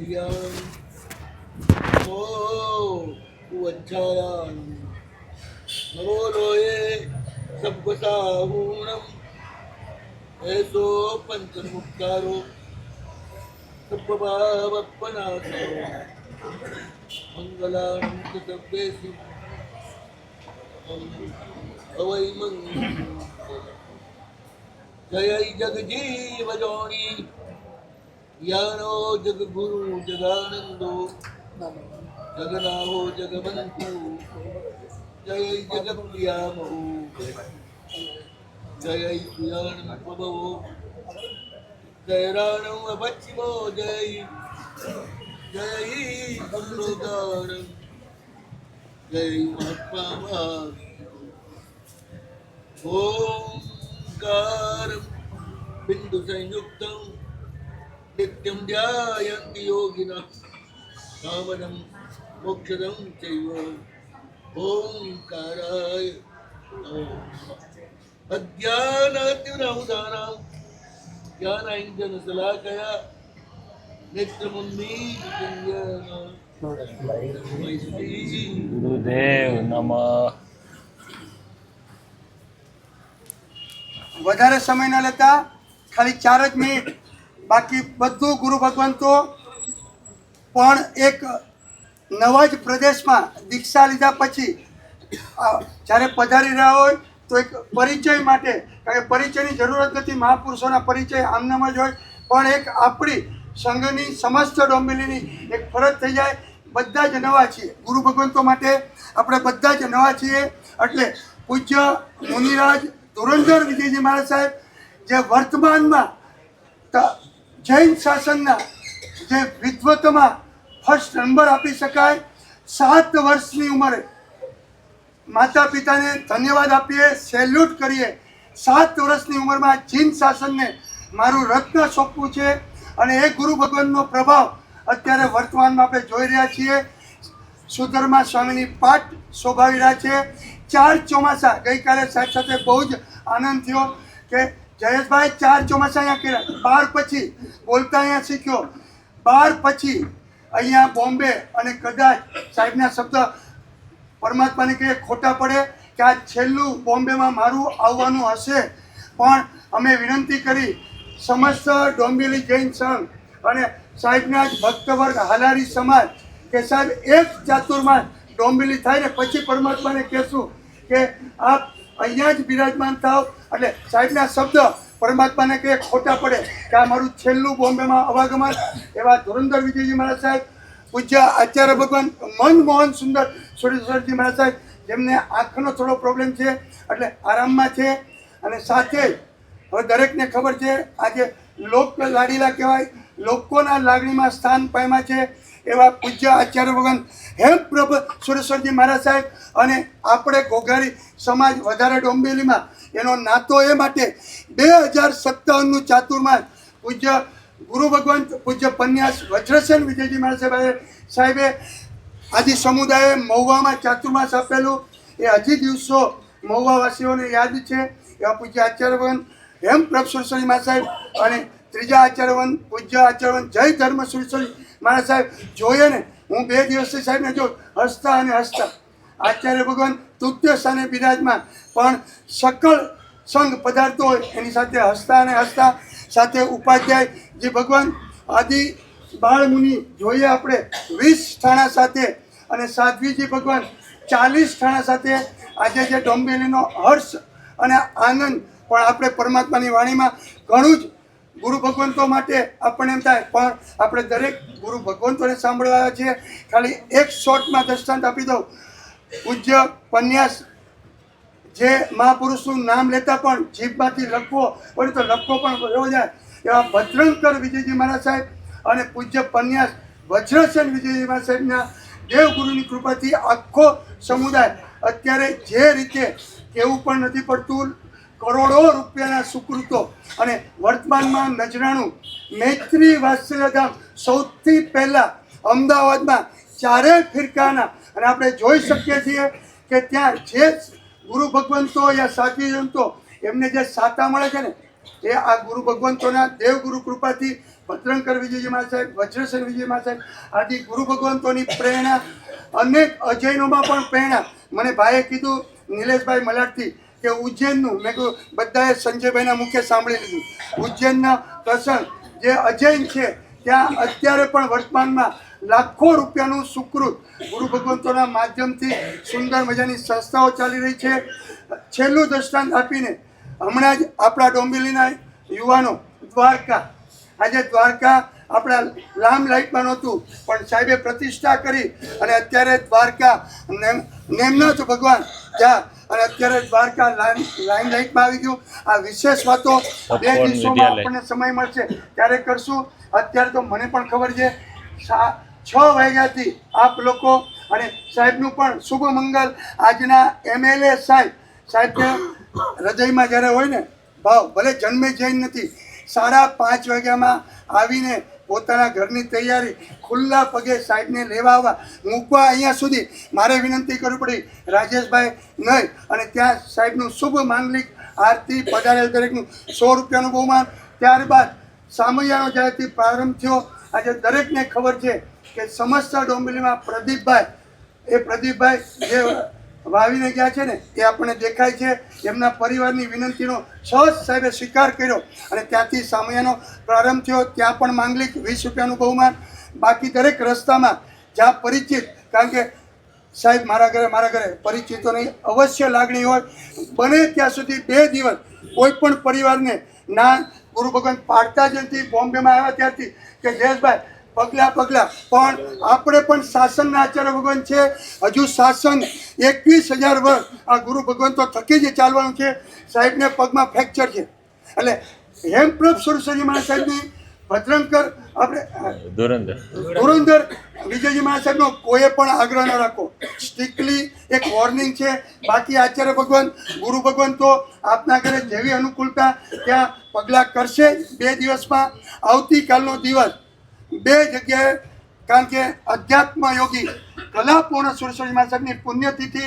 ओ वज्जायां नमो लोये सब्बसाहूणम ऐसो पंचमुक्तारो सब्बभावपनासो मंगलानं च सब्बेषु अवै मंगलम् जय जगजीव जोनी ज्ञानो जगगुरु जगानंदो जगनाहो जगवंतु जय जगप्रियामो जय प्रियाणं प्रभो जय राणं अपचिमो जय जय गुरुदानं जय महात्मा ओंकारं बिंदु संयुक्तं नित्यं ध्यायन्ति योगिनः कामदं मोक्षदं चैव ओंकाराय नमः। अज्ञानातिरहुदानां ज्ञानाञ्जनशलाकया नेत्रमुन्मीलितं ગુરુદેવ નમઃ. વધારે સમય ન લેતા ખાલી 4 જ મિનિટ, બાકી બધું ગુરુ ભગવંતો પણ એક નવા જ પ્રદેશમાં દીક્ષા લીધા પછી જ્યારે પધારી રહ્યા હોય તો એક પરિચય માટે, કારણ કે પરિચયની જરૂરત નથી, મહાપુરુષોના પરિચય આમનામ જ હોય, પણ એક આપણી સંઘની સમસ્ત ડોંબિવલીની એક ફરજ થઈ જાય. બધા જ નવા છીએ, ગુરુ ભગવંતો માટે આપણે બધા જ નવા છીએ. એટલે પૂજ્ય મુનિરાજ ધુરંધર વિજયજી મહારાજ સાહેબ જે વર્તમાનમાં જૈન શાસનના જે વિદ્વતમાં ફર્સ્ટ નંબર આપી શકાય, 7 વર્ષની ઉંમરે માતા પિતાને ધન્યવાદ આપીએ, સેલ્યુટ કરીએ. 7 વર્ષની ઉંમરમાં જૈન શાસનને મારું રત્ન સોંપવું છે અને એ ગુરુ ભગવાનનો પ્રભાવ અત્યારે વર્તમાનમાં આપણે જોઈ રહ્યા છીએ. સુધર્મા સ્વામીની પાઠ શોભાવી રહ્યા છે. 4 ચોમાસા ગઈકાલે સાહેબ સાથે બહુ જ આનંદ થયો કે જયેશભાઈ 4 ચોમાસા અહીંયા કર્યા. 12 પછી બોલતા અહીંયા શીખ્યો. 12 પછી અહીંયા બોમ્બે, અને કદાચ સાહેબના શબ્દ પરમાત્માને કહીએ ખોટા પડે કે આ છેલ્લું બોમ્બેમાં મારું આવવાનું હશે, પણ અમે વિનંતી કરી સમસ્ત ડોંબિવલી જૈન સંઘ અને સાહેબના જ ભક્તવર્ગ હાલારી સમાજ કે સાહેબ એક ચાતુર્માસ ડોંબિવલી થાય ને પછી પરમાત્માને કહેશું કે આપ અહીંયા જ બિરાજમાન થાવ. એટલે સાહેબના શબ્દ પરમાત્માને કહે ખોટા પડે કે આ મારું છેલ્લું બોમ્બેમાં અવાગમન. એવા ધુરંધર વિજયજી મહારાજ સાહેબ, પૂજ્ય આચાર્ય ભગવાન મનમોહન સુંદર સુરેશ્વરજી મહારાજ સાહેબ, જેમને આંખનો થોડો પ્રોબ્લેમ છે એટલે આરામમાં છે. અને સાથે હવે દરેકને ખબર છે આજે લોક લાડીલા કહેવાય, લોકોના લાગણીમાં સ્થાન પામ્યા છે એવા પૂજ્ય આચાર્ય ભગવાન હેમપ્રભ સુરેશ્વરજી મહારાજ સાહેબ. અને આપણે ઘોઘારી સમાજ વધારે ડોંબિવલીમાં એનો નાતો એ માટે 2057નું ચાતુર્માસ પૂજ્ય ગુરુ ભગવાન પૂજ્ય પન્યાસ વજ્રસેન વિજયજી મહારાજ સાહેબે આદિ સમુદાયે મહુવામાં ચાતુર્માસ આપેલું. એ હજી દિવસો મહુવાવાસીઓને યાદ છે. એવા પૂજ્ય આચાર્ય ભગવાન હેમપ્રભ સુરેશ્વરજી મહારાજ સાહેબ અને ત્રીજા આચાર્યવન પૂજ્ય આચાર્યવન જય ધર્મ સુરેશ્વરી મહારાજ સાહેબ જોઈએ ને, હું 2 દિવસથી સાહેબને જો હસતા અને હસતા. આચાર્ય ભગવાન તૃતીય સ્થાને બિરાજમાન, પણ સકળ સંઘ પદાર્થો હોય એની સાથે હસતા અને હસતા. સાથે ઉપાધ્યાય જે ભગવાન આદિ બાળમુનિ જોઈએ આપણે 20 ઠાણા સાથે, અને સાધ્વીજી ભગવાન 40 ઠાણા સાથે. આજે જે ડોંબિવલીનો હર્ષ અને આનંદ પણ આપણે પરમાત્માની વાણીમાં ઘણું જ ગુરુ ભગવંતો માટે આપણને એમ થાય, પણ આપણે દરેક ગુરુ ભગવંતોને સાંભળવા છીએ. ખાલી એક શોર્ટમાં દ્રષ્ટાંત આપી દઉં. પૂજ્ય પન્યાસ જે મહાપુરુષનું નામ લેતા પણ જીભમાંથી લખવો પડે તો લખવો પણ રહ્યો જાય એવા ભદ્રંકર વિજયજી મહારાજ સાહેબ અને પૂજ્ય પન્યાસ વજ્રસેન વિજયજી મહારાજ સાહેબના દેવગુરુની કૃપાથી આખો સમુદાય અત્યારે જે રીતે કહેવું પણ નથી પડતું, કરોડો રૂપિયાના સુકૃતો અને વર્તમાનમાં નજરાણું મૈત્રી વાત્સલ્યધામ સૌથી પહેલાં અમદાવાદમાં 4 ફિરકાના, અને આપણે જોઈ શકીએ છીએ કે ત્યાં જે ગુરુ ભગવંતો યા સાધ્વી સંતો એમને જે સાતા મળે છે ને એ આ ગુરુ ભગવંતોના દેવગુરુ કૃપાથી ભદ્રંકર વિજયજી સાહેબ, વજ્રસેન વિજયજી સાહેબ આદિ ગુરુ ભગવંતોની પ્રેરણા, અનેક અજયનોમાં પણ પ્રેરણા. મને ભાઈએ કીધું નિલેશભાઈ મલાડથી કે ઉજ્જૈનનું, મેં કહ્યું બધાએ સંજયભાઈના મુખે સાંભળી લીધું, ઉજ્જૈનના પ્રસંગ જે અજૈન છે ત્યાં અત્યારે પણ વર્તમાનમાં લાખો રૂપિયાનું સુકૃત ગુરુ ભગવંતોના માધ્યમથી સુંદર મજાની સંસ્થાઓ ચાલી રહી છે. છેલ્લું દ્રષ્ટાંત આપીને હમણાં જ આપણા ડોંબિવલીના યુવાનો દ્વારકા, આજે દ્વારકા આપણા લામ લાઇટમાં નહોતું પણ સાહેબે પ્રતિષ્ઠા કરી અને અત્યારે દ્વારકા નેમનાથ ભગવાન જ્યાં અને અત્યારે દ્વારકા લાઈમ લાઇટમાં આવી ગયું. આ વિશેષ વાતો 2 દિવસોમાં આપણને સમય મળશે ત્યારે કરશું. અત્યારે તો મને પણ ખબર છે 6 વાગ્યાથી આપ લોકો અને સાહેબનું પણ શુભ મંગલ. આજના MLA સાહેબને હૃદયમાં જ્યારે હોય ને ભાવ, ભલે જન્મે જૈન નથી, 5:30 વાગ્યામાં આવીને પોતાના ઘરની તૈયારી ખુલ્લા પગે સાહેબને લેવા આવવા મૂકવા અહીંયા સુધી મારે વિનંતી કરવી પડી રાજેશભાઈ નહીં. અને ત્યાં સાહેબનું શુભ માંગલિક આરતી પધારેલ દરેકનું 100 રૂપિયાનું બહુમાન. ત્યારબાદ સામૈયાનો જ્યારથી પ્રારંભ થયો આજે દરેકને ખબર છે કે સમસ્ત ડોંબિવલીમાં પ્રદીપભાઈ જે વાવીને ગયા છે ને એ આપણને દેખાય છે. એમના પરિવારની વિનંતીનો સહજ સાહેબે સ્વીકાર કર્યો અને ત્યાંથી સામૈયાનો પ્રારંભ થયો. ત્યાં પણ માંગલિક 20 રૂપિયાનું બહુમાન. બાકી દરેક રસ્તામાં જ્યાં પરિચિત, કારણ કે સાહેબ મારા ઘરે પરિચિતો નહીં, અવશ્ય લાગણી હોય. બને ત્યાં સુધી 2 દિવસ કોઈ પણ પરિવારને ના ગુરુ ભગવાન પાડતા જ નથી. બોમ્બેમાં આવ્યા ત્યારથી કે જયેશભાઈ પગલા પણ આપણે પણ શાસનના આચાર્ય ભગવાન છે. હજુ શાસન 21,000 વર્ષ આ ગુરુ ભગવાન તો થકી જ ચાલવાનું છે. સાહેબને પગમાં ફ્રેક્ચર છે એટલે હેમપ્રભ સુરસરી મહારાજ સાહેબની ભદ્રંકર આપણે ધુરંધર વિજયજી મહારાજ સાહેબનો કોઈએ પણ આગ્રહ ન રાખો. સ્ટ્રિક્ટલી એક વોર્નિંગ છે. બાકી આચાર્ય ભગવાન ગુરુ ભગવાન તો આપના ઘરે જેવી અનુકૂળતા ત્યાં પગલાં કરશે. 2 દિવસમાં આવતીકાલનો દિવસ 2 જગ્યાએ, કારણ કે અધ્યાત્મ યોગી કલાપૂર્ણ સુરસરી મહારાજ સાહેબની પુણ્યતિથિ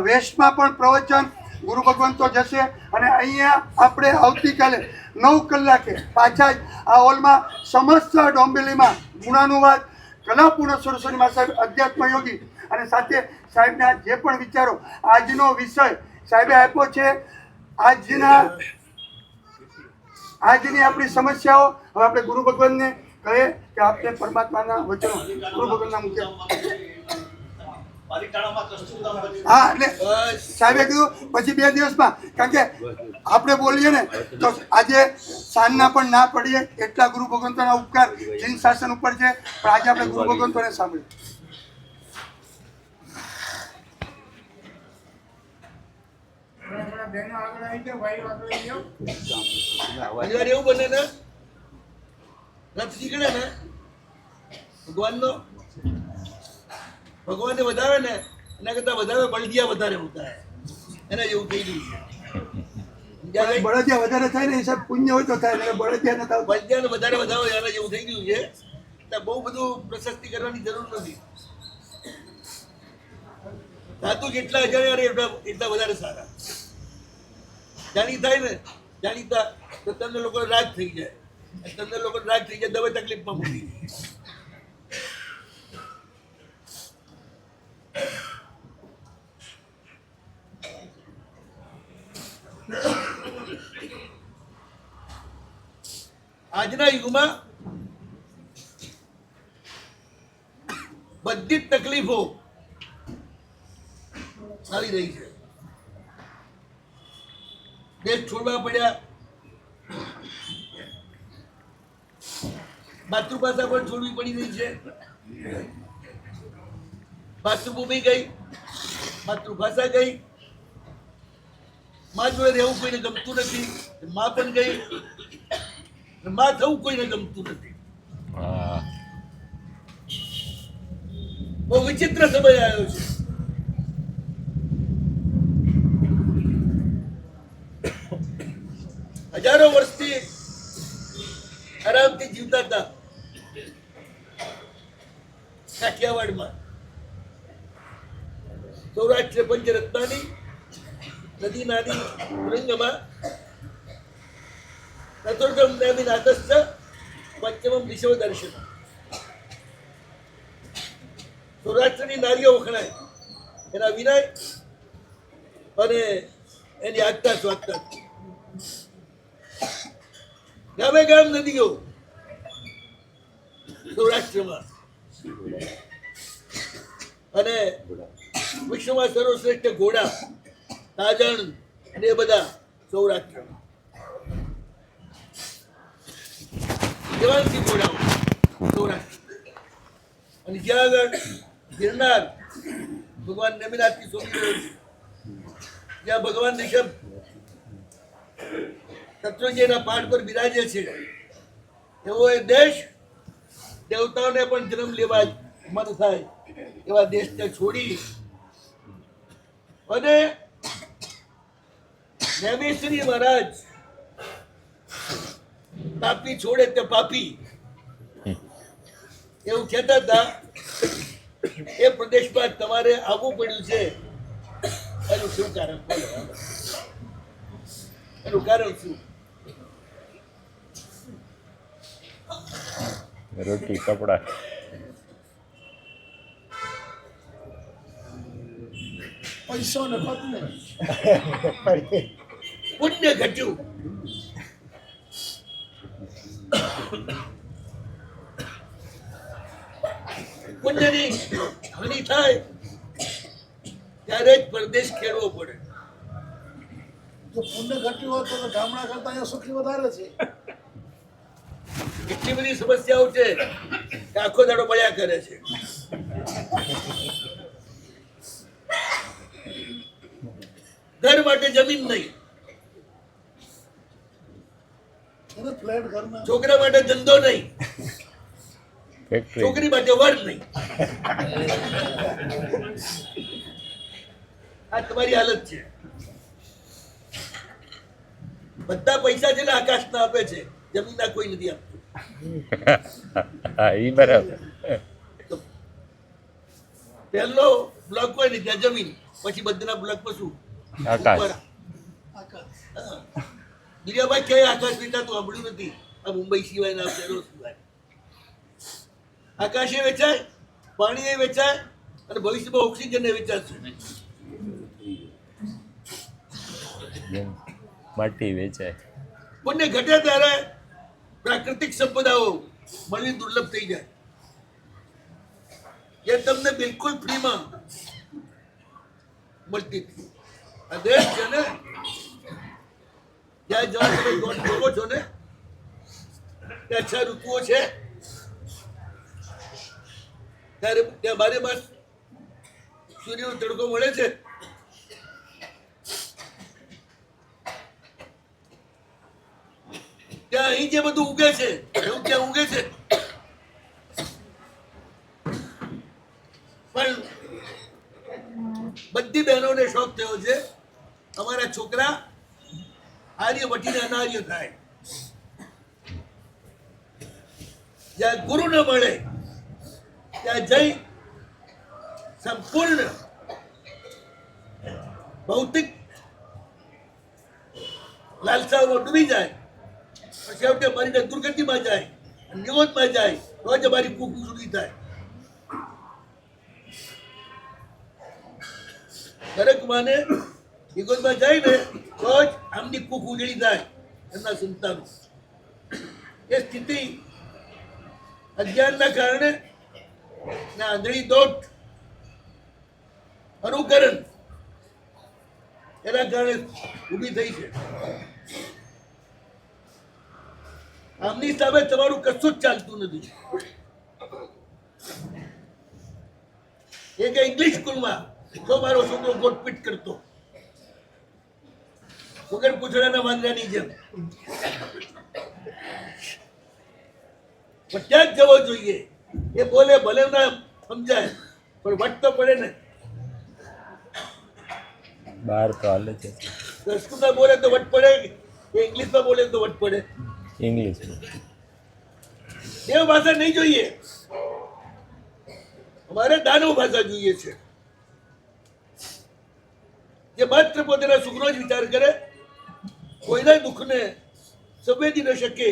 વેસ્ટમાં પણ પ્રવચન ગુરુ ભગવાન તો જશે અને અહીંયા આપણે આવતીકાલે 9 કલાકે પાછા જ આ હોલમાં સમસ્ત ડોંબિવલીમાં ગુણાનુવાદ કલાપૂર્ણ સુરસરી મહારાજ સાહેબ અધ્યાત્મ યોગી અને સાથે સાહેબના જે પણ વિચારો, આજનો વિષય સાહેબે આપ્યો છે, આજની આપણી સમસ્યાઓ. હવે આપણે ગુરુ ભગવાનને કહે કે આપણે પરમાત્માના વચનો ગુરુ ભગવાનના મુખ્ય હા એટલે સાહેબે કીધું પછી 2 દિવસમાં, કારણ કે આપણે બોલીએ ને તો આજે સાંજના પણ ના પડીએ એટલા ગુરુ ભગવંતોના ઉપકાર જીન શાસન ઉપર છે. પણ આજે આપણે ગુરુ ભગવંતોને સાંભળીએ. એવું બને ને રથ નીકળે ને ભગવાનને વધારે ને એના કરતા વધારે બળદિયા વધારે હોતા એના જેવું થઈ ગયું છે. બળદિયા વધારે થાય ને હિસાબ પુણ્ય હોય તો થાય, બળદિયા નતા બળદિયાને વધારે એના જેવું થઈ ગયું છે. બહુ બધું પ્રશસ્તિ કરવાની જરૂર નથી. ધાતુ જેટલા અજાણ્યા એટલા વધારે સારા. જાણી થાય ને જાણીતા તો તમને લોકો રાગ થઈ જાય. તમને લોકો રાગ થઈ જાય દવા તકલીફમાં મૂકી. આજના યુગમાં બધી જ તકલીફો આવી રહી છે. દેશ છોડવા પડ્યા, માતૃભાષા પણ છોડવી પડી રહી છે. માતૃભૂમિ ગઈ, માતૃભાષા ગઈ, માં જોડે રહેવું કોઈને ગમતું નથી, માં પણ ગઈ, માં થવું કોઈને ગમતું નથી. બહુ વિચિત્ર સમય આવ્યો છે. હજારો વર્ષથી આરામથી જીવતા હતા કાઠિયાવાડમાં. સૌરાષ્ટ્ર પંચરત્નાની નદી નાની રંગમાં ચતુર્થમ નેમિ નાથસ્ય પંચમમ દિશો દર્શન. સૌરાષ્ટ્રની નારીઓ વખણાય એના વિનય અને એની આગતા સ્વાગતા. ગામે ગામ નદીઓ સૌરાષ્ટ્રમાં અને વિશ્વમાં સર્વશ્રેષ્ઠ ઘોડા તાજણ અને એ બધા સૌરાષ્ટ્રમાં. દેવાંશી ઘોડાઓ સૌરાષ્ટ્ર. અને જ્યાં આગળ ગિરનાર ભગવાન નેમિનાથની સોમી, જ્યાં ભગવાન ઋષભ શત્રુંજયના પાઠ પર બિરાજે છે, એવો એ દેશ દેવતાઓને પણ જન્મ લેવા મન થાય એવા દેશને છોડી અને નેમિશ્રી મહારાજ પાપી છોડે તે પાપી એવું કહેતા હતા. એ પ્રદેશમાં તમારે આવવું પડ્યું છે, એનું શું કારણ? એનું કારણ શું? રોટી કપડા પૈસો ને પત્ને પુણ્ય ઘટ્યું. પુણ્યની હાનિ થાય ત્યારે જ પરદેશ ખેડવો પડે. જો પુણ્ય ઘટ્યું હોય તો ગામડા કરતા અહીંયા સુખી વધારે છે. એટલી બધી સમસ્યાઓ છે કે આખો દાડો પડ્યા કરે છે. ઘર માટે જમીન નહીં, એને ફ્લેટ ઘરના છોકરા માટે ધંધો નહીં, ફેક્ટરી છોકરી માટે વર નહીં. આ તમારી હાલત છે. બધા પૈસા છે ને આકાશના આપે છે, જમીનના કોઈ નથી આપતું. હા ઈ બરાબર. પહેલો બ્લોક હોય ને ત્યાં જમીન, પછી બધાના બ્લોક પર શું? આકાશ. ઉપર. આકાશ. હા. દુનિયામાં ક્યાંય આકાશ વેચાતું સાંભળ્યું નથી, આ મુંબઈ સિવાયના શહેરો સિવાય. આકાશ એ વેચાય, પાણી એ વેચાય, અને ભવિષ્યમાં ઓક્સિજન એ વેચાશે. માટી વેચાય. પુણ્ય ઘટે ત્યારે પ્રાકૃતિક સંપદાઓ મળવી દુર્લભ થઈ જાય. એ તમને બિલકુલ ફ્રીમાં મળતી હતી. આ દેશ છે ને, ત્યાં જવા તમે દોટ જોવો છો ને, ત્યાં 6 ઋતુઓ છે, ત્યારે ત્યાં બારે માસ સૂર્યનો તડકો મળે છે. ત્યાં અહીં જે બધું ઉગે છે એવું ત્યાં ઉગે છે. પણ બધી બહેનોને શોખ થયો છે અમારા છોકરા આર્ય વટીને અનાર્ય થાય. જ્યાં ગુરુ ન મળે ત્યાં જઈ સંપૂર્ણ ભૌતિક લાલસાઓમાં ડૂબી જાય, પછી છેવટે મરીને દુર્ગતિમાં જાય, નિવોદમાં જાય, તો જ અમારી કુકુ સુધી થાય. દરેક માને નિગોદમાં જાય ને તો જ આમની કુક ઉજળી થાય એમના સંતાનો. એ સ્થિતિ અજ્ઞાનના કારણે ને આંધળી દોટ અનુકરણ એના કારણે ઊભી થઈ છે. આમની સામે તમારું કશું જ ચાલતું નથી. એ કે ઇંગ્લિશ સ્કૂલમાં તો મારો છોકરો ગોટપીટ કરતો વગર પૂછડાના વાંદરાની જેમ. પણ ત્યાં જ જવો જોઈએ. એ બોલે ભલે ના સમજાય પણ વટ તો પડે ને. બહાર તો હાલે છે સંસ્કૃતમાં બોલે તો વટ પડે, કે ઇંગ્લિશમાં બોલે તો વટ પડે. ઇંગ્લિશ. દેવ ભાષા નહીં જોઈએ, અમારે દાનવ ભાષા જોઈએ છે. જે માત્ર પોતાના સુખનો જ વિચાર કરે, કોઈના દુઃખને સંવેદી ન શકે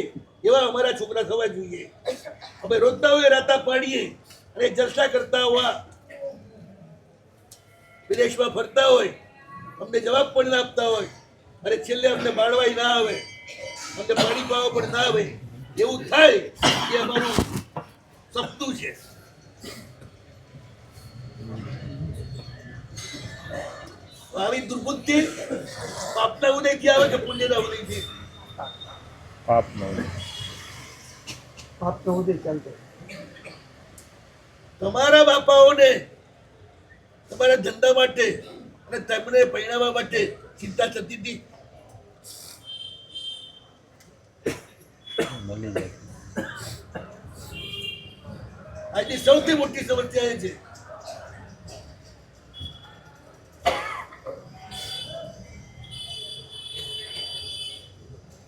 એવા અમારા છોકરા થવા જોઈએ. અમે રોતા હોય રાતા પાડીએ અને જલસા કરતા હોવા વિદેશમાં ફરતા હોય, અમને જવાબ પણ ના આપતા હોય અને છેલ્લે અમને બાળવાય ના આવે, અમને પાણી પાવા પણ ના આવે, એવું થાય એ અમારું સપનું છે. આવી દુર્બુદ્ધિ પાપના ઉદયથી આવે કે પુણ્યના ઉદયથી? પાપનો આપતો ઉદય ચાલતો. તમારા બાપાઓને તમારા ધંધા માટે અને તમને પરિણામવા માટે ચિંતા થતી હતી? મળી જાય. આજની સૌથી મોટી સમસ્યા એ છે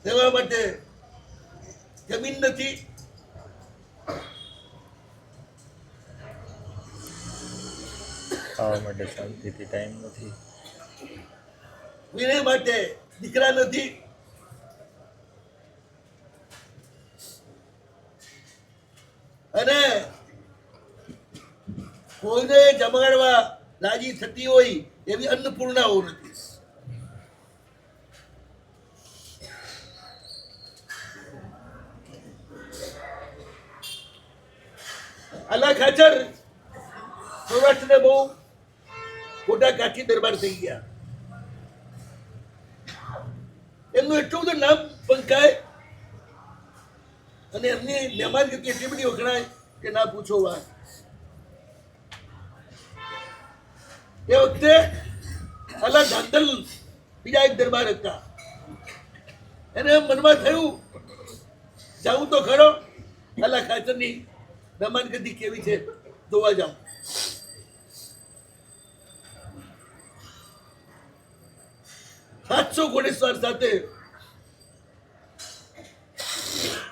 રહેવા માટે જમીન નથી, ખાવા માટે શાંતિથી ટાઈમ નથી. વિનય માટે દીકરા નથી, અને કોઈને જમાડવા રાજી થતી હોય એવી અન્નપૂર્ણાઓ નથી. આલા ખાચર સૌરાષ્ટ્રને બહુ મોટા કાઠી દરબાર થઈ ગયા. એમનું એટલું બધું નામ પંકાય અને એમની મહેમાનગતિ એટલી બધી વખણાય કે ના પૂછો વાત. એ વખતે આલા ધાંધલ બીજા એક દરબાર હતા. એને મનમાં થયું જાઉં તો ખરો આલા ખાચરની મહેમાનગતિ કેવી છે જોવા જાઉં. સાતસો ઘોડેસવાર સાથે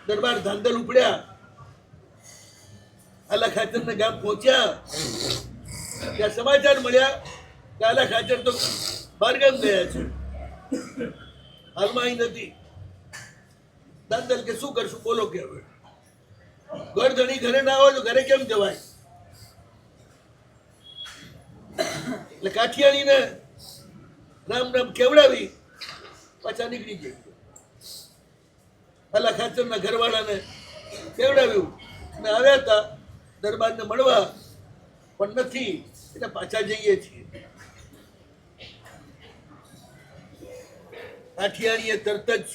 દરબાર ધાંધલ ઉપડ્યા. આલા ખાચર ના ગામ પહોંચ્યા ત્યાં સમાચાર મળ્યા કે આલા ખાચર તો બહારગામ ગયા છે, હાલમાં અહીં નથી. ધાંધલ કે શું કરશું બોલો કે હવે ઘર ધણી ઘરે ના હોય તો ઘરે કેમ જવાય? એટલે કાઠિયાણીને રામ રામ કેવડાવી પાછા નીકળી ગયા. આલા ખાચરના ઘરવાળાને કેવડાવ્યું અને આવ્યા હતા દરબારને મળવા, પણ નથી એટલે પાછા જઈએ છીએ. કાઠિયાણીએ તરત જ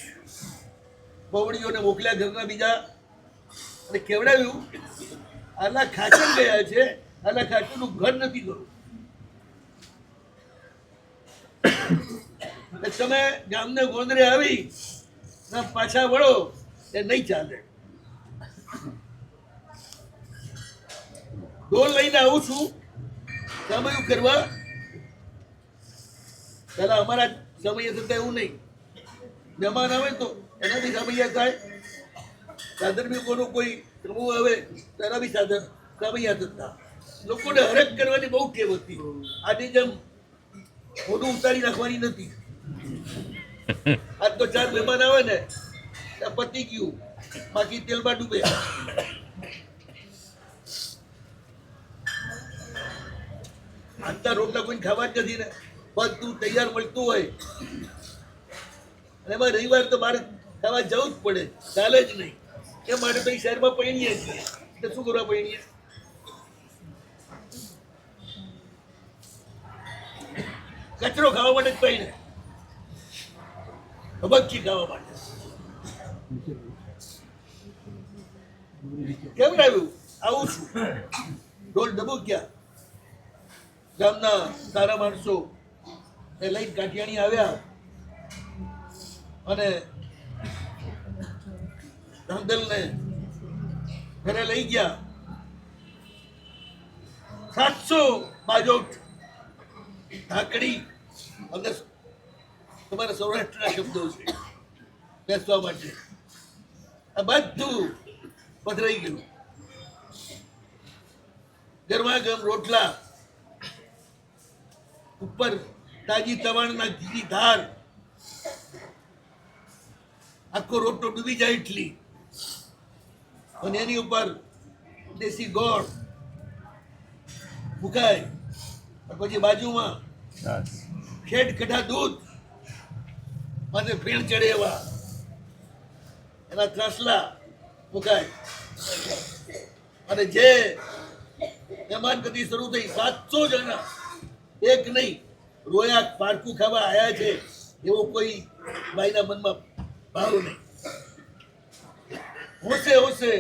પવડીઓને મોકલ્યા ઘરના બીજા અને કેવડાવ્યું આલા ખાચર ગયા છે, આલા ખાચરનું ઘર નથી ગયું. તમે ગામને ગોંદરે આવી પાછા વળો એ નહીં ચાલે. ઢોલ લઈને આવું છું સામયું કરવા. પેલા અમારા સમય થતા એવું નહીં, મહેમાન આવે તો એનાથી સમયા થાય. સાધન બી કોનું કોઈ પ્રભુ આવે તેના બી સાધન સમયા થતા. લોકોને હરક કરવાની બહુ ટેવ હતી. આની જેમ મોઢું ઉતારી નાખવાની નથી. આજ તો 4 મહેમાન આવે ને પતી ગયું, બાકી તેલમાં ડૂબે. આજના રોટલા કોઈ ખાવા જ નથી ને, બધું તૈયાર મળતું હોય અને એમાં રવિવાર તો બહાર ખાવા જવું જ પડે, ચાલે જ નહીં. એ માટે તો શહેરમાં પૈણીએ છીએ. એટલે શું કરવા પૈણીએ? કચરો ખાવા માટે જ પૈણે, ભબકથી ખાવા માટે. કેમ આવ્યું? આવું છું. ઢોલ ડબુક્યા. ગામના સારા માણસો એ લઈને કાઠિયાણી આવ્યા અને ધાંધલને ઘરે લઈ ગયા. 700 બાજોટ ઢાકડી અને તમારા સૌરાષ્ટ્રના શબ્દો છે બેસવા માટે. આ બધું પધરાઈ ગયું. ગરમા ગરમ રોટલા, ઉપર તાજી તવાણના ઘીની ધાર, આખો રોટલો ડૂબી જાય એટલી, અને એની ઉપર દેશી ગોળ મુકાય, પછી બાજુમાં બસ ખેડ કઢા દૂધ, માથે ફેણ ચડે એવા એના ત્રાસલા મુકાય, અને જે મહેમાન ગતિ શરૂ થઈ 700 જણા, એક નહીં, રોયા પારકું ખાવા આયા છે એવો કોઈ ભાઈના મનમાં ભાવ નહીં. હોશે હોશે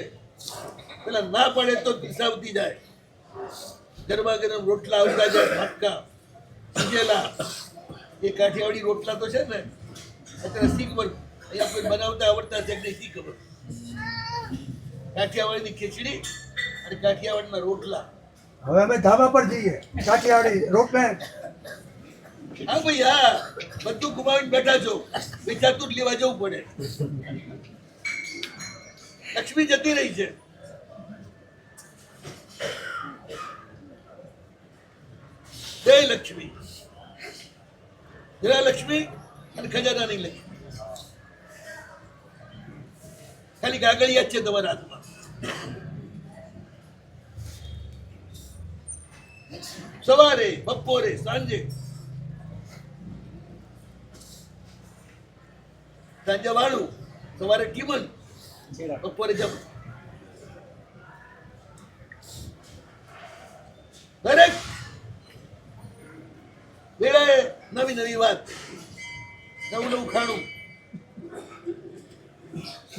પેલા ના પડે તો પીસાવતી જાય, ગરમા ગરમ રોટલા આવતા જાય, ભાટકા સિજેલા. એ કાઠિયાવાડી રોટલા તો છે ને અત્યારે શી ખબર અહીંયા કોઈ બનાવતા આવડતા છે કે નહીં શી ખબર. કાઠિયાવાડીની ખીચડી અને કાઠિયાવાડના રોટલા. હવે અમે ધાબા પર જઈએ, કાઠિયાવાડી રોટલા. હા ભાઈ હા, બધું ગુમાવીને બેઠા છો, વેચાતું જ લેવા જવું પડે. લક્ષ્મી જતી રહી છે. જય લક્ષ્મી, જય લક્ષ્મી અને ખજાનાની લક્ષ્મી. ખાલી કાગળિયા જ છે તમારા હાથમાં. સવારે, બપોરે, સાંજે. સાંજે વાળું, સવારે ટીમન, બપોરે જમ. દરેક વેળાએ નવી નવી વાત, નવું નવું ખાણું.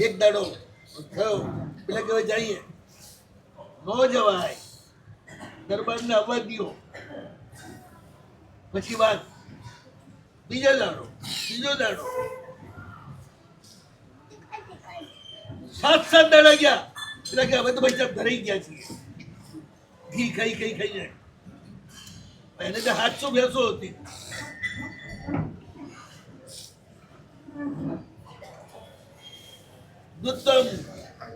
એક દાડો થયો, પેલા કહેવાય જઈએ, ન જવાય, દરબારને આવવા દો. પછી વાત, બીજો દાડો, ત્રીજો દાડો, 7 દાડા ગયા. પેલા કે હવે તો ભાઈ સાહેબ ધરાઈ ગયા છીએ, ઘી ખાઈ ખાઈને. એને તો 700 ભેંસો હતી. દૂધ તો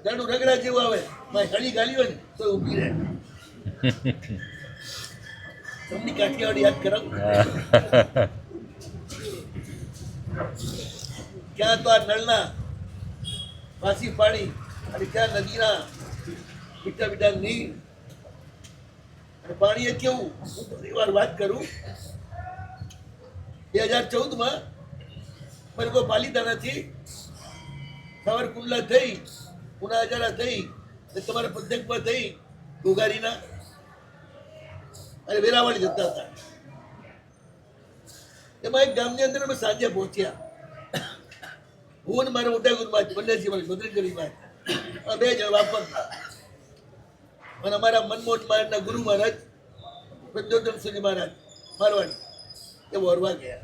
જાણું રગડા જેવું આવે, હળી ગાલી હોય ને તો ઊભી રહે. તમને કાઠિયાવાડી યાદ કરાવું? ક્યાં તો આ નળના વાસી પાણી, અને ક્યાં નદીના મીઠા મીઠા નીર. અને પાણી એ કેવું, હું ઘણી વાર વાત કરું, 2014માં મારે કોઈ પાલીતાણાથી સાવરકુંડલા થઈ, પુના હજારા થઈ, તમારા પદ્ધકમાં થઈ, ગોગારીના અને વેરાવળ જતા હતા. એમાં એક ગામની અંદર અમે સાંજે પહોંચ્યા. હું ને મારા મોટા ગુરુમાં બંનેજી ભદ્રી ગરીમાં 2 જણ વાપરતા, અને અમારા મનમોહન મહારાજના ગુરુ મહારાજ પ્રદ્યોતન સુરી મહારાજ મારવાડી એ વરવા ગયા.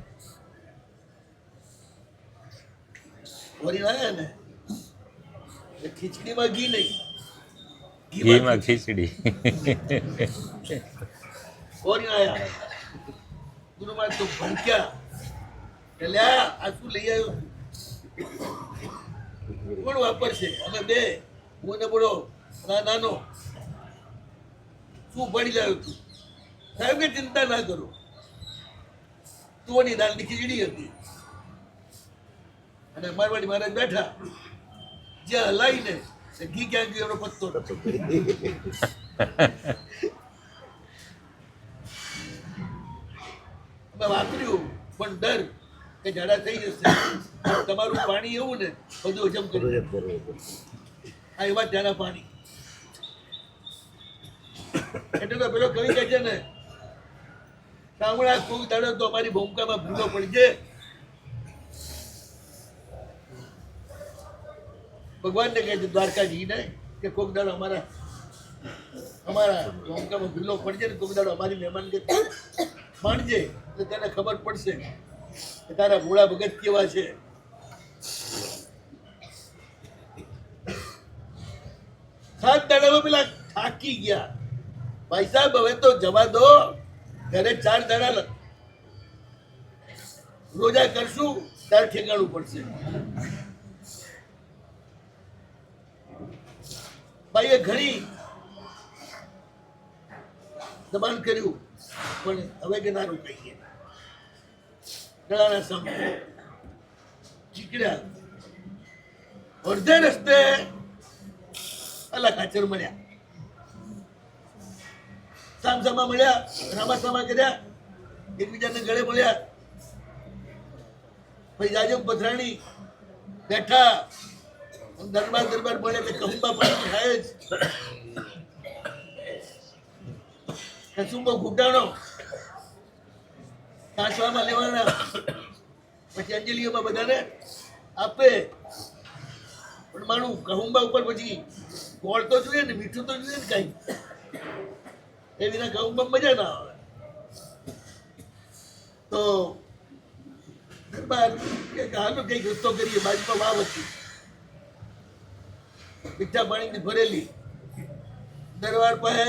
વરીને આવ્યા ને, ખીચડીમાં ઘી નહીં, ઘીમાં ખીચડી. વરીને આવ્યા. ગુરુ મહારાજ તો ભડક્યા, એટલે આ શું લઈ આવ્યો, કોણ વાપરશે? અમે 2, હું ને બોલો નાનો, શું પડી લાવ્યો તું? સાહેબ કે ચિંતા ના કરો, તુંની દાળની ખીચડી હતી. અને મારવાડી મહારાજ બેઠા, જ્યાં હલાવીને ઘી ક્યાં ગયું એનો પત્તો નતો. અમે વાપર્યું, પણ ડર કે ઝાડા થઈ જશે. તમારું પાણી એવું ને બધું હજમ કરી આ એવા ત્યાંના પાણી. એટલે તો પેલો કવિ કહે છે ને, સાંભળા કોક દાડો તો અમારી ભૂમિકામાં ભૂલો પડી છે. ભગવાનને કહે છે દ્વારકાજીને કે કોક દાડો અમારા ભૂમિકામાં ભૂલો પડશે ને, કોક દાડો અમારી મહેમાન કે માણજે, એટલે તને ખબર પડશે કે તારા ભોળા ભગત કેવા છે. સાત દાડામાં પેલા થાકી ગયા. ભાઈ સાહેબ હવે તો જવા દો, ઘરે 4 દાડા રોજા કરશું ત્યારે ઠેકાણું પડશે. ભાઈએ ઘણી દબાણ કર્યું, પણ હવે કે ના રોકાઈએ. ગળાના સામે ચીકડ્યા, અડધે રસ્તે અલા ખાચર મળ્યા, સામસામા મળ્યા, રામાસામા કર્યા, એકબીજાને ગળે મળ્યા. પછી જાજમ પથરાણી બેઠા, દરબાર દરબાર મળે એટલે કહુંબા પાણી ખાય જ. કસુંબો ઘૂંટાણો કાંસવામાં લેવાના, પછી અંજલિઓમાં બધાને આપે. પણ માનું કહુંબા ઉપર પછી ગોળ તો જોઈએ ને, મીઠું તો જોઈએ ને કઈ. એ વિના કહુંબા મજા ના આવે. તો દરબાર કે હાલો કઈક રસ્તો કરીએ. બાજુમાં વાવ હતી, મીઠા પાણીની ભરેલી. દરબાર પાસે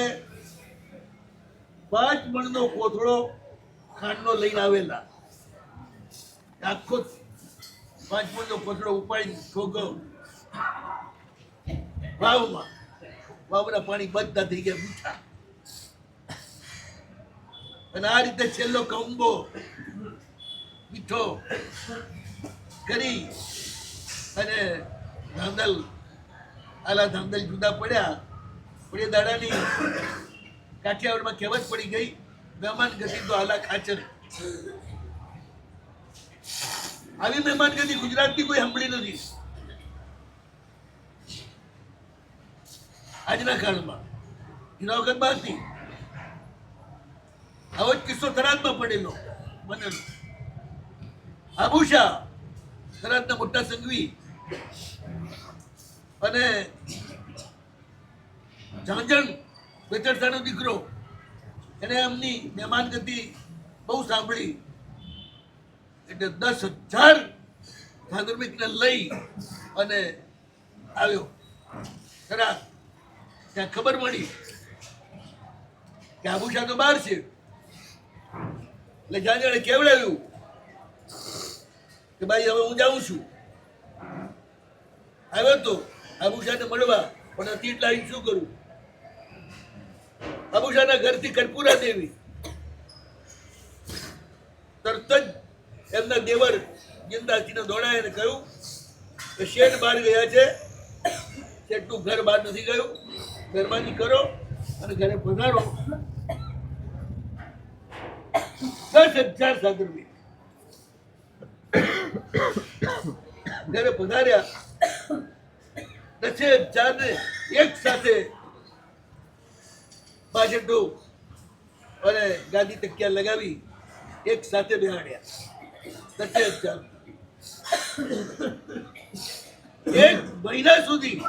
5 મણનો કોથળો ખાંડનો લઈને આવેલા. આખો 5 મણનો કોથળો ઉપાડી ઠોકો વાવમાં. વાવના પાણી બધા થઈ ગયા મીઠા. અને આ રીતે છેલ્લો કહુંબો મીઠો કરી અને ધાંધલ આલા ધાંધલ જુદા પડ્યા. પણ એ દાડાની કાઠિયાવાડમાં કહેવત પડી ગઈ, મહેમાન ગતિ તો આલા ખાચર. આવી મહેમાન ગતિ ગુજરાતની કોઈ સાંભળી નથી આજના કાળમાં. એના વખત બાકી આવો જ કિસ્સો થરાદમાં પડેલો બનેલો. આબુશા થરાદના મોટા સંઘવી અને ઝાંઝણ વેચરસાનો દીકરો, એને એમની મહેમાન ગતિ બહુ સાંભળી એટલે 10,000 ધાર્મિકને લઈ અને આવ્યો થરાદ. ત્યાં ખબર મળી કે આબુશા તો બહાર છે. એટલે ઝાંઝણે કેવડાવ્યું કે ભાઈ હવે હું જાઉં છું. આવ્યો તો આબુશાને મળવા, પણ હતી એટલે અહીં શું કરું. આબુશાના ઘરથી કર્પૂરા દેવી તરત જ એમના દેવર જિંદાજીને દોડાવીને કહ્યું કે શેઠ બહાર ગયા છે, શેઠનું ઘર બહાર નથી ગયું, મહેરબાની કરો અને ઘરે પધારો. 10,000 સાધર્મી ઘરે પધાર્યા. 10,000 ને એક સાથે બાજેટો અને ગાદી તકિયા લગાવી એક સાથે બેહાડ્યા. 10,000 1 મહિના સુધી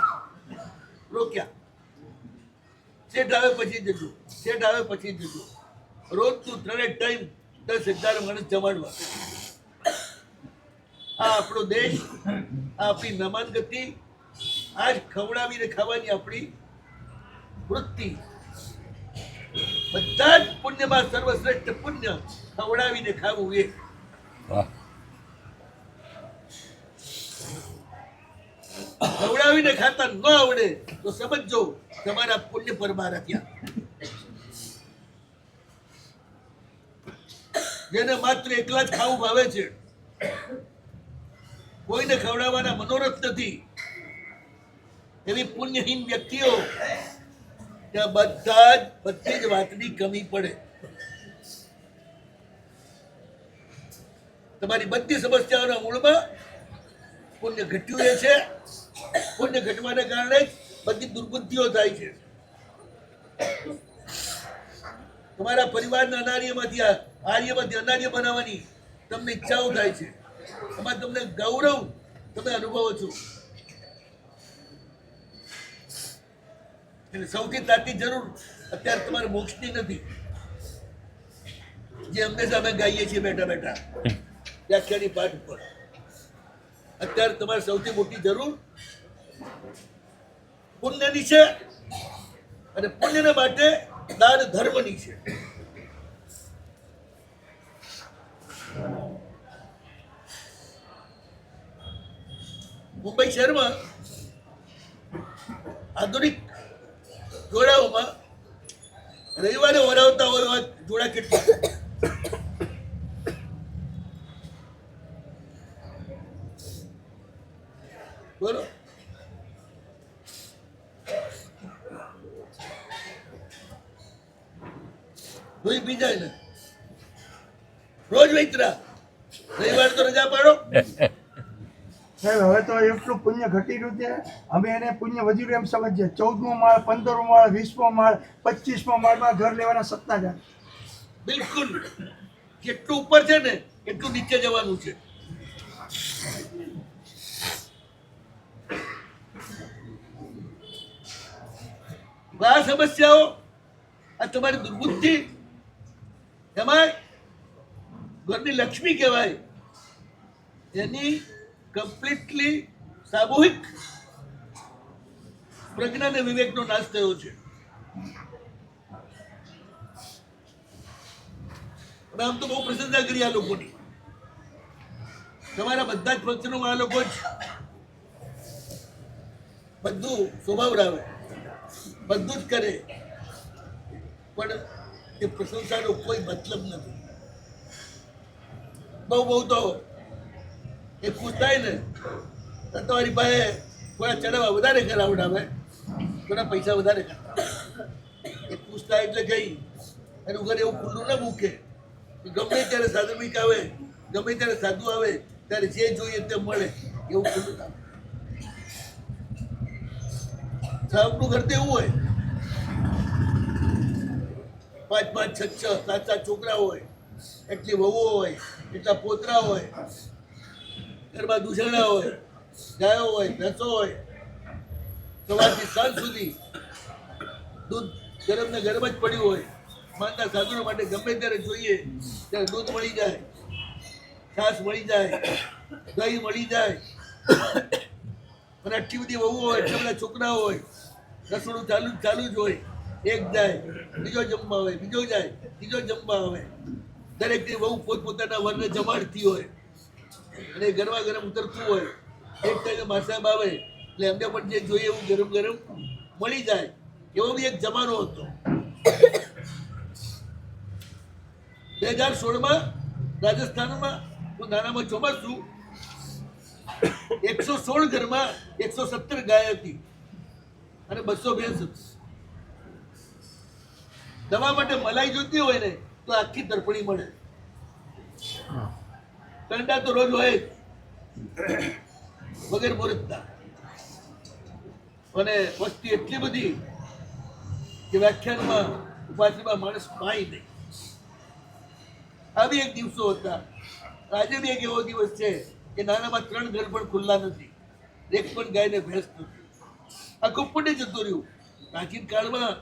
રોક્યા. શેઠ આવે પછી જજો, શેઠ આવે પછી જજો. રોજ તું 3 ટાઈમ 10,000 માણસ જમાડવા. આ આપણો દેશ, આ આપણી મહેમાન ગતિ, આજ ખવડાવીને ખાવાની આપણી વૃત્તિ. બધા જ પુણ્યમાં સર્વશ્રેષ્ઠ પુણ્ય ખવડાવીને ખાવું. એ વાહ, ખવડાવીને ખાતા ન આવડે તો સમજો તમારા પુણ્ય પરમાર ત્યાં. જેને માત્ર એકલા જ ખાવું ભાવે છે, કોઈને ખવડાવવાના મનોરથ નથી, એવી પુણ્યહીન વ્યક્તિઓ ત્યાં બધી જ વાતની કમી પડે. તમારી બધી સમસ્યાઓના મૂળમાં પુણ્ય ઘટ્યું એ છે. પુણ્ય ઘટવાને કારણે જ બધી દુર્બુદ્ધિઓ થાય છે. તમારા પરિવારના અનાર્યમાંથી આર્યમાંથી અનાર્ય બનાવવાની તમને ઈચ્છાઓ થાય છે. એમાં તમને ગૌરવ તમે અનુભવો છો. એટલે સૌથી તાતી જરૂર અત્યારે તમારે મોક્ષની નથી, જે હંમેશા અમે ગાઈએ છીએ બેઠા બેઠા વ્યાખ્યાની પાઠ ઉપર. અત્યારે તમારે સૌથી મોટી જરૂર પુણ્યની છે, અને પુણ્યના માટે દાન ધર્મની છે. મુંબઈ શહેરમાં આધુનિક જોડાઓમાં રવિવારે વરાવતા હોય એવા જોડા કેટલા. બોલો, ઉભી જાય ને રોજ વૈતરા રવિવાર તો રજા પાડો. સાહેબ હવે તો એટલું પુણ્ય ઘટી રહ્યું છે, અમે એને પુણ્ય વધી રહ્યું એમ સમજીએ. 14મો માળ, 15મો માળ, 20મો માળ, 25મો માળમાં ઘર લેવાના સપના છે. બિલકુલ જેટલું ઉપર છે ને એટલું નીચે જવાનું છે. આ સમસ્યાઓ આ તમારી દુર્બુદ્ધિ એમાં ઘરની લક્ષ્મી કહેવાય એની કમ્પ્લીટલી સામૂહિક પ્રજ્ઞા અને વિવેકનો નાશ થયો છે. આમ તો બહુ પ્રશંસા કરી આ લોકોની. તમારા બધા જ પક્ષનો આ લોકો જ બધું સ્વભાવરાવે બધું જ કરે, પણ એ પ્રશંસાનો કોઈ મતલબ નથી. બહુ બહુ તો એ ખુશ થાય ને તો તમારી પાસે થોડા ચડાવવા વધારે કરાવડાવે, થોડા પૈસા વધારે કરાવે. એ ખુશ થાય એટલે ગઈ એનું ઘર એવું ખુલ્લું ના મૂકે. ગમે ત્યારે સાધુમિક આવે, ગમે ત્યારે સાધુ આવે ત્યારે જે જોઈએ તે મળે એવું ખુલ્લું ના. સાહેબનું ઘર તો એવું હોય, 5 5 6 6 7 7 છોકરા હોય, એટલી વહુઓ હોય, એટલા પોતરા હોય, ઘરમાં દૂષણા હોય, ગાયો હોય, ભેંસો હોય. સવારથી સાંજ સુધી દૂધ ગરમ ને ગરમ જ પડ્યું હોય. માનતા સાધુઓ માટે ગમે ત્યારે જોઈએ ત્યારે દૂધ મળી જાય, છાશ મળી જાય, દહીં મળી જાય. અને આટલી બધી વહુ હોય, એટલા બધા છોકરાઓ હોય, રસોડું ચાલુ જ હોય. એક જાય, બીજો જમવા આવે, બીજો જાય, ત્રીજો જમવા આવે. દરેકની વહુ પોતપોતાના વર્ગને જમાડતી હોય અને ગરમા ગરમ ઉતરતું હોય. એક ટાઈમે માસાબ આવે એટલે એમને પણ જે જોઈએ એવું ગરમ ગરમ મળી જાય. એવો બી એક જમાનો હતો. 2016માં રાજસ્થાનમાં હું નાનામાં ચોમાસું 116 ઘરમાં 117 ગાય હતી અને 200 ભેંસ હતી. દવા માટે મલાઈ જોતી હોય ને તો આખી તરફડી મળે. કંડા તો રોજ હોય વગર મુહૂર્તના. અને વસ્તી એટલી બધી કે વ્યાખ્યાનમાં ઉપાસમાં માણસ પાય નહીં. આ બી એક દિવસો હતા. આજે બી એક એવો દિવસ છે કે નાનામાં 3 ઘર પણ ખુલ્લા નથી, એક પણ ગાયને ભેંસ નથી. આખું પુણ્ય જતું રહ્યું. પ્રાચીન કાળમાં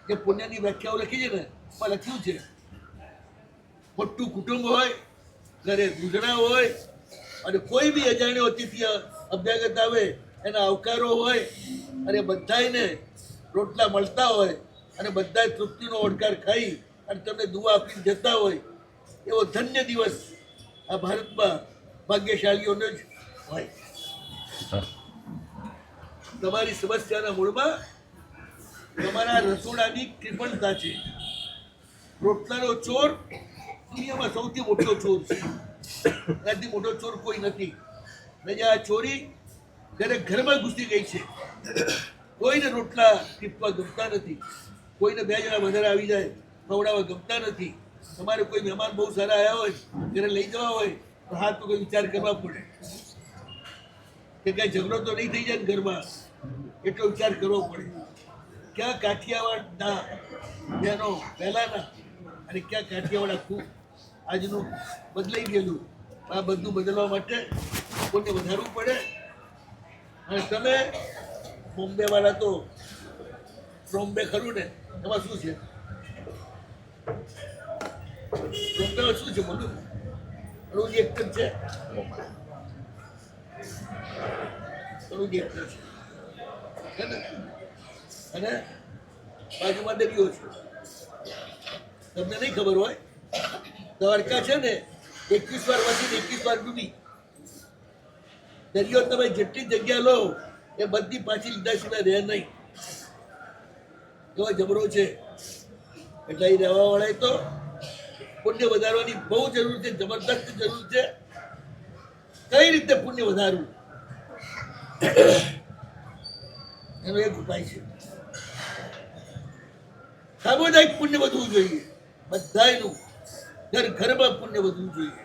જે પુણ્યની વ્યાખ્યાઓ લખી છે ને એમાં લખ્યું છે મોટું કુટુંબ હોય, ઘરે દૂધણા હોય અને કોઈ બી અજાણ્યો અતિથિ અભ્યાગત આવે એના આવકારો હોય અને બધાને રોટલા મળતા હોય અને બધા તૃપ્તિનો ઓડકાર ખાઈ અને તમને દુઆ આપીને જતા હોય. એવો ધન્ય દિવસ આ ભારતમાં ભાગ્યશાળીઓને જ હોય. તમારી સમસ્યાના મૂળમાં તમારા રસોડાની કૃપણતા છે. રોટલાનો ચોર દુનિયામાં સૌથી મોટો ચોર છે. એનાથી મોટો ચોર કોઈ નથી. ને આ ચોરી ઘરમાં ઘૂસી ગઈ છે. કોઈને રોટલા ટીપવા ગમતા નથી, કોઈને 2 જણા વધારે આવી જાય ખવડાવવા ગમતા નથી. તમારે કોઈ મહેમાન બહુ સારા આવ્યા હોય, ઘરે લઈ જવા હોય તો હાથ તો કોઈ વિચાર કરવા પડે કે કઈ ઝઘડો તો નહીં થઈ જાય ને ઘરમાં, એટલો વિચાર કરવો પડે. ક્યાં કાઠિયાવાડના બહેનો પહેલાના અને ક્યાં કાઠિયાવાડ આખું આજનું બદલાઈ ગયેલું. આ બધું બદલવા માટે કોઈને વધારવું પડે. અને તમે બોમ્બે વાળા તો બોમ્બે ખરું ને, એમાં શું છે? બોમ્બેમાં શું છે બોલું? રોજ એક જ છે, રોજ એક જ છે ને? અને બાજુમાં દરિયો છે. તમને નહીં ખબર હોય, દ્વારકા છે ને 21 વાર વસી 21 વાર ડૂબી. દરિયો તમે જેટલી જગ્યા લો એ બધી પાછી લીધા સિવાય રહે નહીં. એવો જબરો છે. એટલે અહીં રહેવા વાળાએ તો પુણ્ય વધારવાની બહુ જરૂર છે, જબરદસ્ત જરૂર છે. કઈ રીતે પુણ્ય વધારવું એનો એક ઉપાય છે. સામુદાયિક પુણ્ય વધવું જોઈએ. બધાયનું ઘર ઘરમાં પુણ્ય વધવું જોઈએ.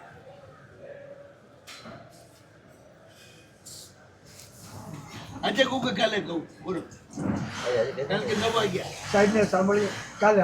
આજે કહું કે કાલે કહું બોલો, કારણ કે 9 વાગ્યા. સાહેબને સાંભળીએ કાલે